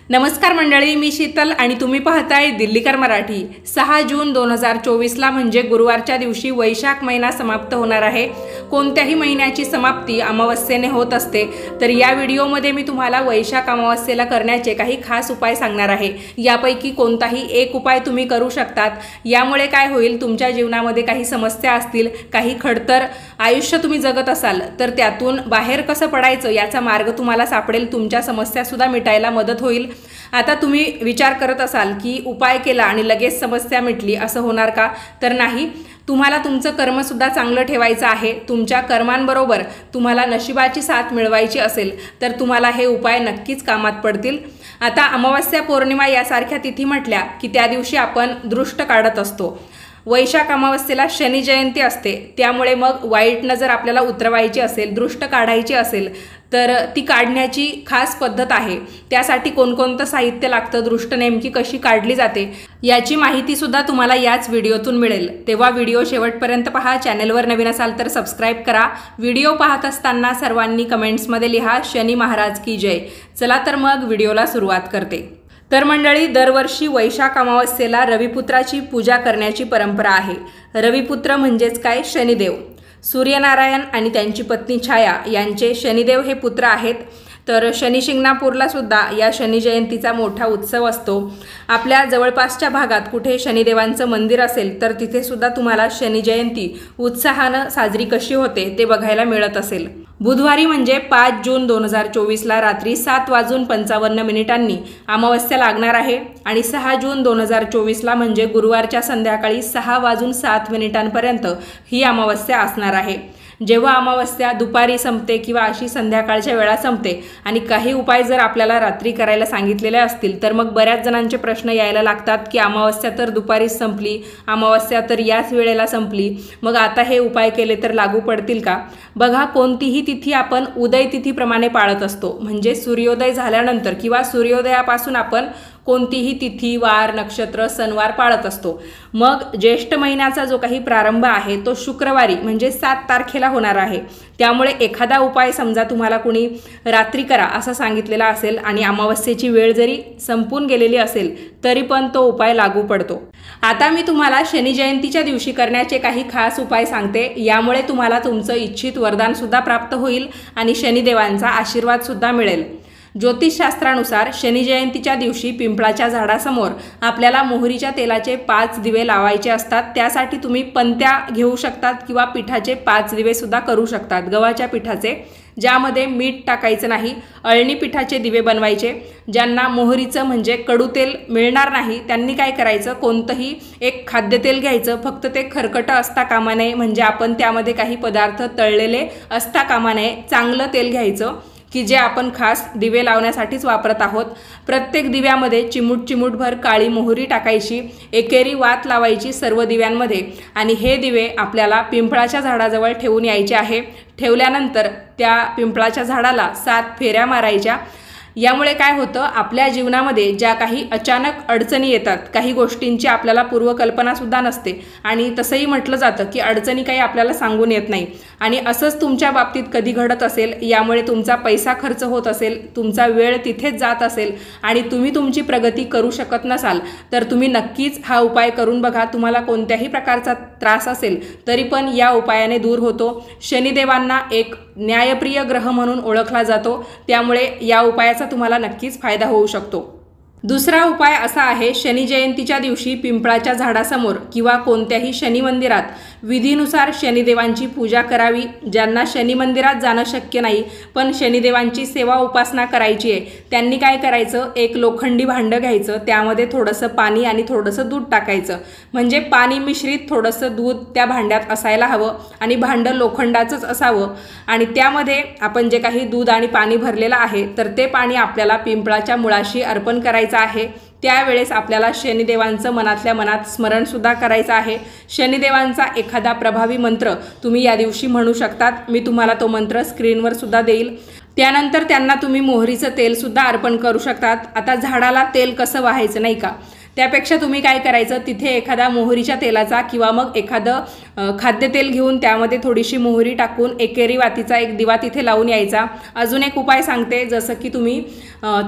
नमस्कार मंडळी, मी शीतल आणि तुम्ही पाहताय दिल्लीकर मराठी। 6 जून 2024ला म्हणजे गुरुवारच्या दिवशी वैशाख महिना समाप्त होणार आहे। कोणत्याही महिन्याची समाप्ती अमावस्येने होत असते, तर या व्हिडिओमध्ये मी तुम्हाला वैशाख अमावस्येला करण्याचे काही खास उपाय सांगणार आहे। यापैकी कोणताही एक उपाय तुम्ही करू शकतात। यामुळे काय होईल, तुमच्या जीवनामध्ये काही समस्या असतील, काही खडतर आयुष्य तुम्ही जगत असाल, तर त्यातून बाहेर कसं पडायचं याचा मार्ग तुम्हाला सापडेल। तुमच्या समस्या सुद्धा मिटायला मदत होईल। आता तुम्ही विचार करत असाल की उपाय केला आणि लगेच समस्या मिटली, असं होणार का? तर नाही, तुम्हाला तुमचं कर्म सुद्धा चांगलं ठेवायचं आहे। तुमच्या कर्मांबरोबर तुम्हाला नशिबाची साथ मिळवायची असेल तर तुम्हाला हे उपाय नक्कीच कामात पडतील। आता अमावस्या, पौर्णिमा यासारख्या तिथी म्हटल्या की त्या दिवशी आपण दृष्ट काढत असतो। वैशाख अमावस्येला शनी जयंती असते, त्यामुळे मग वाईट नजर आपल्याला उतरवायची असेल, दृष्ट काढायची असेल तर ती काढण्याची खास पद्धत आहे। त्यासाठी कोणकोणतं साहित्य लागतं, दृष्ट नेमकी कशी काढली जाते याची माहिती सुद्धा तुम्हाला याच व्हिडिओतून मिळेल। तेव्हा व्हिडिओ शेवटपर्यंत पहा। चॅनलवर नवीन असाल तर सबस्क्राइब करा। व्हिडिओ पाहत असताना सर्वांनी कमेंट्समध्ये लिहा शनी महाराज की जय। चला तर मग व्हिडिओला सुरुवात करते। तर मंडळी, दरवर्षी वैशाख अमावस्येला रविपुत्राची पूजा करण्याची परंपरा आहे। रविपुत्र म्हणजेच काय? शनिदेव। सूर्यनारायण आणि त्यांची पत्नी छाया यांचे शनिदेव हे पुत्र आहेत। तर शनी शिंगणापूरला सुद्धा या शनी जयंतीचा मोठा उत्सव असतो। आपल्या जवळपासच्या भागात कुठे शनिदेवांचं मंदिर असेल तर तिथे सुद्धा तुम्हाला शनी जयंती उत्साहानं साजरी कशी होते ते बघायला मिळत असेल। बुधवारी म्हणजे 5 जून 2024ला रात्री 7:55 अमावस्या लागणार आहे आणि 6 जून 2024ला म्हणजे गुरुवारच्या संध्याकाळी 6:07 ही अमावस्या असणार आहे। जेव्हा अमावस्या दुपारी संपते किंवा अशी संध्याकाळच्या वेळा संपते आणि काही उपाय जर आपल्याला रात्री करायला सांगितलेले असतील तर मग बऱ्याच जणांचे प्रश्न यायला लागतात की अमावस्या तर दुपारीच संपली, अमावस्या तर याच वेळेला संपली, मग आता हे उपाय केले तर लागू पडतील का? बघा, कोणतीही तिथी आपण उदय तिथीप्रमाणे पाळत असतो। म्हणजे सूर्योदय झाल्यानंतर किंवा सूर्योदयापासून आपण कोणतीही तिथी, वार, नक्षत्र, सणवार पाळत असतो। मग ज्येष्ठ महिन्याचा जो काही प्रारंभ आहे तो शुक्रवारी म्हणजे 7 तारखेला होणार आहे। त्यामुळे एखादा उपाय समजा तुम्हाला कुणी रात्री करा असं सांगितलेला असेल आणि अमावस्येची वेळ जरी संपून गेलेली असेल तरी पण तो उपाय लागू पडतो। आता मी तुम्हाला शनी जयंतीच्या दिवशी करण्याचे काही खास उपाय सांगते। यामुळे तुम्हाला तुमचं इच्छित वरदान सुद्धा प्राप्त होईल आणि शनिदेवांचा आशीर्वाद सुद्धा मिळेल। ज्योतिषशास्त्रानुसार शनी जयंतीच्या दिवशी पिंपळाच्या झाडासमोर आपल्याला मोहरीच्या तेलाचे 5 दिवे लावायचे असतात। त्यासाठी तुम्ही पंत्या घेऊ शकतात किंवा पिठाचे 5 दिवे सुद्धा करू शकतात, गव्हाच्या पिठाचे, ज्यामध्ये मीठ टाकायचं नाही। अळणी पिठाचे दिवे बनवायचे। ज्यांना मोहरीचं म्हणजे कडू तेल मिळणार नाही त्यांनी काय करायचं, कोणतंही एक खाद्यतेल घ्यायचं, फक्त ते खरकटं असता कामा नये, म्हणजे आपण त्यामध्ये काही पदार्थ तळलेले असता कामा नये। चांगलं तेल घ्यायचं की जे आपण खास दिवे लावण्यासाठीच वापरत आहोत। प्रत्येक दिव्यामध्ये चिमूटभर काळी मोहरी टाकायची, एकेरी वात लावायची सर्व दिव्यांमध्ये आणि हे दिवे आपल्याला पिंपळाच्या झाडाजवळ ठेवून यायचे आहे। ठेवल्यानंतर त्या पिंपळाच्या झाडाला 7 फेऱ्या मारायच्या। यामुळे काय होतं, आपल्या जीवनामध्ये ज्या काही अचानक अडचणी येतात, काही गोष्टींची आपल्याला पूर्वकल्पना सुद्धा नसते आणि तसंही म्हटलं जातं की अडचणी काही आपल्याला सांगून येत नाही आणि असंच तुमच्या बाबतीत कधी घडत असेल, यामुळे तुमचा पैसा खर्च होत असेल, तुमचा वेळ तिथेच जात असेल आणि तुम्ही तुमची प्रगती करू शकत नसाल तर तुम्ही नक्कीच हा उपाय करून बघा। तुम्हाला कोणत्याही प्रकारचा त्रास असेल तरी पण या उपायाने दूर होतो। शनिदेवांना एक न्यायप्रिय ग्रह म्हणून ओळखला जातो, त्यामुळे या उपायाचा तुम्हाला नक्कीच फायदा होऊ शकतो। दुसरा उपाय असा आहे, शनी जयंतीच्या दिवशी पिंपळाच्या झाडासमोर किंवा कोणत्याही शनी मंदिरात विधीनुसार शनिदेवांची पूजा करावी। ज्यांना शनी मंदिरात जाणं शक्य नाही पण शनिदेवांची सेवा उपासना करायची आहे, त्यांनी काय करायचं, एक लोखंडी भांडं घ्यायचं, त्यामध्ये थोडंसं पाणी आणि थोडंसं दूध टाकायचं। म्हणजे पाणी मिश्रित थोडंसं दूध त्या भांड्यात असायला हवं आणि भांडं लोखंडाचंच असावं आणि त्यामध्ये आपण जे काही दूध आणि पाणी भरलेलं आहे तर ते पाणी आपल्याला पिंपळाच्या मुळाशी अर्पण करायचं आहे। त्यावेळेस आपल्याला शनिदेवांचं मनातल्या मनात स्मरण सुद्धा करायचं आहे। शनिदेवांचा एखादा प्रभावी मंत्र तुम्ही या दिवशी म्हणू शकतात। मी तुम्हाला तो मंत्र स्क्रीनवर सुद्धा देईल। त्यानंतर त्यांना तुम्ही मोहरीचं तेल सुद्धा अर्पण करू शकतात। आता झाडाला तेल कसं वाहायचं नाही का, त्यापेक्षा तुम्ही काय करायचं, तिथे एखादा मोहरीच्या तेलाचा किंवा मग एखादं खाद्यतेल घेऊन त्यामध्ये थोडीशी मोहरी टाकून एकेरी वातीचा एक दिवा तिथे लावून यायचा। अजून एक उपाय सांगते, जसं की तुम्ही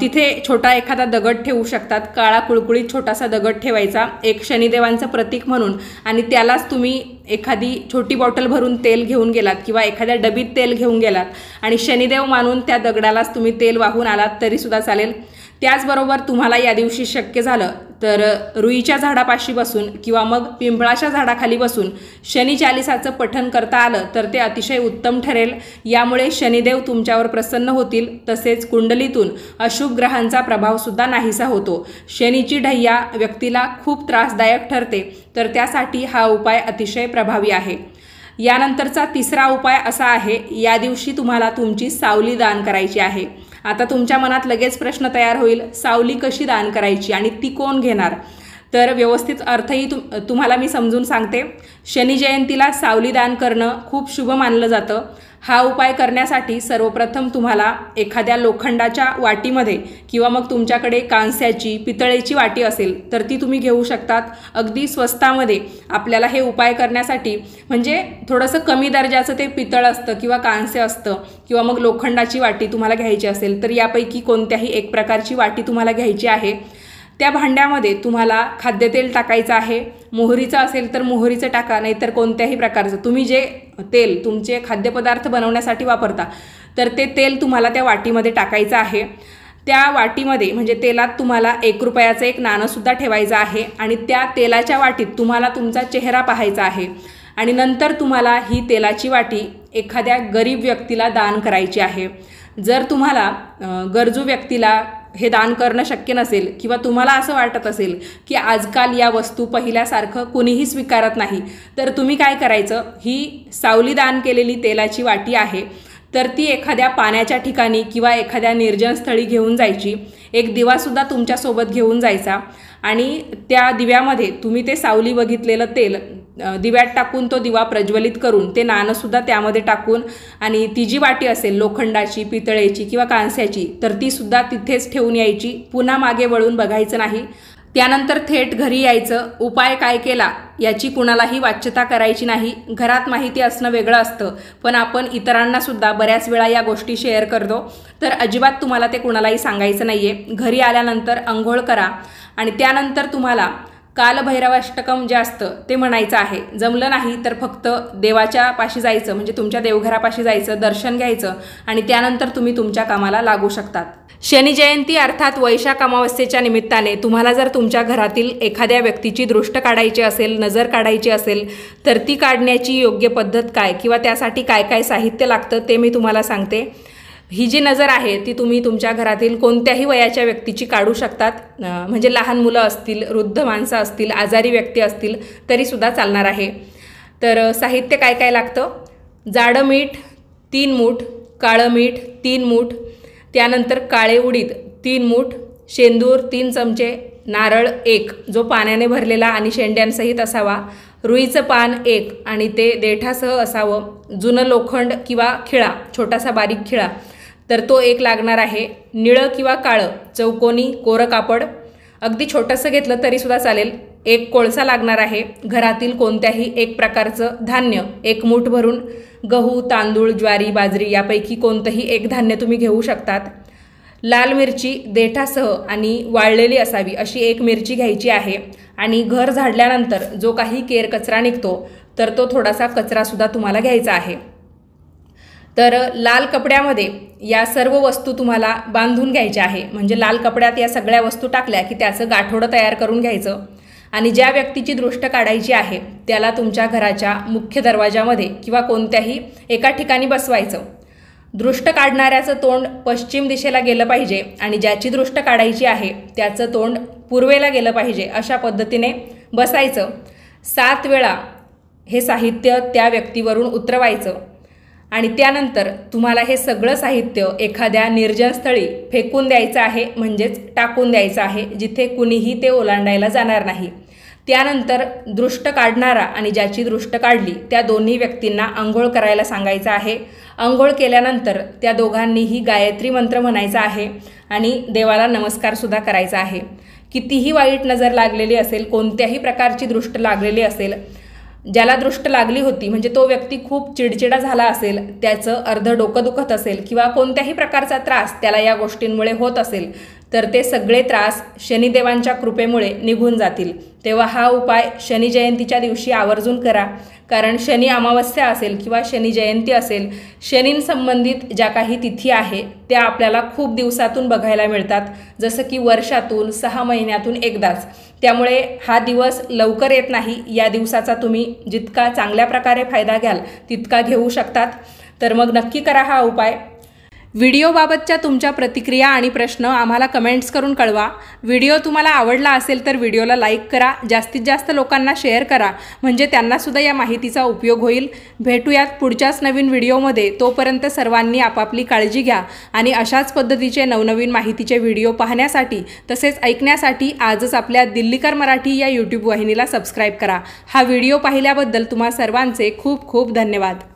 तिथे छोटा एखादा दगड ठेवू शकतात, काळा कुळकुळीत छोटासा दगड ठेवायचा एक शनिदेवांचं प्रतीक म्हणून, आणि त्यालाच तुम्ही एखादी छोटी बॉटल भरून तेल घेऊन गेलात किंवा एखाद्या डबीत तेल घेऊन गेलात आणि शनिदेव मानून त्या दगडालाच तुम्ही तेल वाहून आलात तरीसुद्धा चालेल। त्याचबरोबर तुम्हाला या दिवशी शक्य झालं तर रुईच्या झाडापाशी बसून किंवा मग पिंपळाच्या झाडाखाली बसून शनी चालिसाचं पठण करता आलं तर ते अतिशय उत्तम ठरेल। यामुळे शनिदेव तुमच्यावर प्रसन्न होतील, तसेच कुंडलीतून अशुभ ग्रहांचा प्रभावसुद्धा नाहीसा होतो। शनीची ढैया व्यक्तीला खूप त्रासदायक ठरते, तर त्यासाठी हा उपाय अतिशय प्रभावी आहे। यानंतरचा तिसरा उपाय असा आहे, या दिवशी तुम्हाला तुमची सावली दान करायची आहे। आता तुमच्या मनात लगेच प्रश्न तयार होईल, सावली कशी दान करायची आणि ती कोण घेणार? तर व्यवस्थित अर्थही तुम्हाला मी समजून सांगते। शनी जयंतीला सावली दान करणं खूप शुभ मानलं जातं। हा उपाय करण्यासाठी सर्वप्रथम तुम्हाला एखाद्या लोखंडाच्या वाटीमध्ये किंवा मग तुमच्याकडे कांस्याची पितळेची वाटी असेल तर ती तुम्ही घेऊ शकतात। अगदी स्वस्तामध्ये आपल्याला हे उपाय करण्यासाठी, म्हणजे थोडंसं कमी दर्जाचं ते पितळ असतं किंवा कांस्य असतं किंवा मग लोखंडाची वाटी तुम्हाला घ्यायची असेल तर यापैकी कोणत्याही एक प्रकारची वाटी तुम्हाला घ्यायची आहे। त्या भांड्यामध्ये तुम्हाला खाद्यतेल टाकायचं आहे। मोहरीचं असेल तर मोहरीचं टाका, नाहीतर कोणत्याही प्रकारचं तुम्ही जे तेल तुमचे खाद्यपदार्थ बनवण्यासाठी वापरता तर ते तेल तुम्हाला त्या वाटीमध्ये टाकायचं आहे। त्या वाटीमध्ये म्हणजे तेलात तुम्हाला 1 रुपयाचं एक नाणंसुद्धा ठेवायचं आहे आणि त्या तेलाच्या वाटीत तुम्हाला तुमचा चेहरा पाहायचा आहे आणि नंतर तुम्हाला ही तेलाची वाटी एखाद्या गरीब व्यक्तीला दान करायची आहे। जर तुम्हाला गरजू व्यक्तीला हे दान करणं शक्य नसेल किंवा तुम्हाला असं वाटत असेल की आजकाल या वस्तू पहिल्यासारखं कुणीही स्वीकारत नाही, तर तुम्ही काय करायचं, ही सावली दान केलेली तेलाची वाटी आहे तर ती एखाद्या पाण्याच्या ठिकाणी किंवा एखाद्या निर्जन स्थळी घेऊन जायची। एक दिवासुद्धा तुमच्यासोबत घेऊन जायचा आणि त्या दिव्यामध्ये तुम्ही ते सावली बघितलेलं तेल दिव्यात टाकून तो दिवा प्रज्वलित करून ते नाणंसुद्धा त्यामध्ये टाकून आणि ती जी वाटी असेल लोखंडाची, पितळेची किंवा कांस्याची तर तीसुद्धा तिथेच ठेवून यायची। पुन्हा मागे वळून बघायचं नाही। त्यानंतर थेट घरी यायचं। उपाय काय केला याची कुणालाही वाच्यता करायची नाही। घरात माहिती असणं वेगळं असतं, पण आपण इतरांनासुद्धा बऱ्याच वेळा या गोष्टी शेअर करतो, तर अजिबात तुम्हाला ते कुणालाही सांगायचं नाही आहे। घरी आल्यानंतर अंघोळ करा आणि त्यानंतर तुम्हाला कालभैरवाष्टकम जे असतं ते म्हणायचं आहे। जमलं नाही तर फक्त देवाच्या पाशी जायचं, म्हणजे तुमच्या देवघरापाशी जायचं, दर्शन घ्यायचं आणि त्यानंतर तुम्ही तुमच्या कामाला लागू शकतात। शनी जयंती अर्थात वैशाख अमावस्येच्या निमित्ताने तुम्हाला जर तुमच्या घरातील एखाद्या व्यक्तीची दृष्ट काढायची असेल, नजर काढायची असेल तर ती काढण्याची योग्य पद्धत काय किंवा त्यासाठी काय काय साहित्य लागतं ते मी तुम्हाला सांगते। ही जी नजर आहे ती तुम्ही तुमच्या घरातील कोणत्याही वयाच्या व्यक्तीची काढू शकतात, म्हणजे लहान मुलं असतील, वृद्ध माणसं असतील, आजारी व्यक्ती असतील तरीसुद्धा चालणार आहे। तर साहित्य काय काय लागतं, जाडं मीठ 3 मूठ, काळं मीठ 3 मूठ, त्यानंतर काळे उडीद 3 मूठ, शेंदूर 3 चमचे, नारळ 1 जो पाण्याने भरलेला आणि शेंड्यांसहित असावा, रुईचं पान 1 आणि ते देठासह असावं, जुनं लोखंड किंवा खिळा, छोटासा बारीक खिळा तर तो 1 लागणार आहे, निळं किंवा काळं चौकोनी कोरं कापड अगदी छोटंसं घेतलं तरीसुद्धा चालेल, 1 कोळसा लागणार आहे, घरातील कोणत्याही एक प्रकारचं धान्य 1 मूठ भरून, गहू, तांदूळ, ज्वारी, बाजरी यापैकी कोणतंही एक धान्य तुम्ही घेऊ शकतात, लाल मिरची देठासह आणि वाळलेली असावी अशी 1 मिरची घ्यायची आहे आणि घर झाडल्यानंतर जो काही केर कचरा निघतो तर तो थोडासा कचरासुद्धा तुम्हाला घ्यायचा आहे। तर लाल कपड्यामध्ये या सर्व वस्तू तुम्हाला बांधून घ्यायच्या आहे, म्हणजे लाल कपड्यात या सगळ्या वस्तू टाकल्या की त्याचं गाठोडं तयार करून घ्यायचं आणि ज्या व्यक्तीची दृष्ट काढायची आहे त्याला तुमच्या घराच्या मुख्य दरवाजामध्ये किंवा कोणत्याही एका ठिकाणी बसवायचं। दृष्ट काढणाऱ्याचं तोंड पश्चिम दिशेला गेलं पाहिजे आणि ज्याची दृष्ट काढायची आहे त्याचं तोंड पूर्वेला गेलं पाहिजे, अशा पद्धतीने बसायचं। 7 वेळा हे साहित्य त्या व्यक्तीवरून उतरवायचं आणि त्यानंतर तुम्हाला हे सगळं साहित्य एखाद्या निर्जन स्थळी फेकून द्यायचं आहे, म्हणजेच टाकून द्यायचं आहे, जिथे कुणीही ते ओलांडायला जाणार नाही। त्यानंतर दृष्ट काढणारा आणि ज्याची दृष्ट काढली त्या दोन्ही व्यक्तींना अंघोळ करायला सांगायचं आहे। अंघोळ केल्यानंतर त्या दोघांनीही गायत्री मंत्र म्हणायचा आहे आणि देवाला नमस्कारसुद्धा करायचा आहे। कितीही वाईट नजर लागलेली असेल, कोणत्याही प्रकारची दृष्ट लागलेली असेल, ज्याला दृष्ट लागली होती म्हणजे तो व्यक्ती खूप चिडचिडा झाला असेल, त्याचं अर्ध डोकं दुखत असेल किंवा कोणत्याही प्रकारचा त्रास त्याला या गोष्टींमुळे होत असेल, तर ते सगळे त्रास शनिदेवांच्या कृपेमुळे निघून जातील। तेव्हा हा उपाय शनी जयंतीच्या दिवशी आवर्जून करा, कारण शनी अमावस्या असेल किंवा शनी जयंती असेल, शनींसंबंधित ज्या काही तिथी आहे त्या आपल्याला खूप दिवसातून बघायला मिळतात, जसं की वर्षातून 6 महिन्यातून एकदाच। त्यामुळे हा दिवस लवकर येत नाही। या दिवसाचा तुम्ही जितका चांगल्या प्रकारे फायदा घ्याल तितका घेऊ शकतात। तर मग नक्की करा हा उपाय। व्हिडिओबाबतच्या तुमच्या प्रतिक्रिया आणि प्रश्न आम्हाला कमेंट्स करून कळवा। व्हिडिओ तुम्हाला आवडला असेल तर व्हिडिओला लाईक करा, जास्तीत जास्त लोकांना शेअर करा, म्हणजे त्यांनासुद्धा या माहितीचा उपयोग होईल। भेटूयात पुढच्याच नवीन व्हिडिओमध्ये। तोपर्यंत सर्वांनी आपापली काळजी घ्या आणि अशाच पद्धतीचे नवनवीन माहितीचे व्हिडिओ पाहण्यासाठी तसेच ऐकण्यासाठी आजच आपल्या दिल्लीकर मराठी या यूट्यूब वाहिनीला सबस्क्राईब करा। हा व्हिडिओ पाहिल्याबद्दल तुम्हा सर्वांचे खूप खूप धन्यवाद।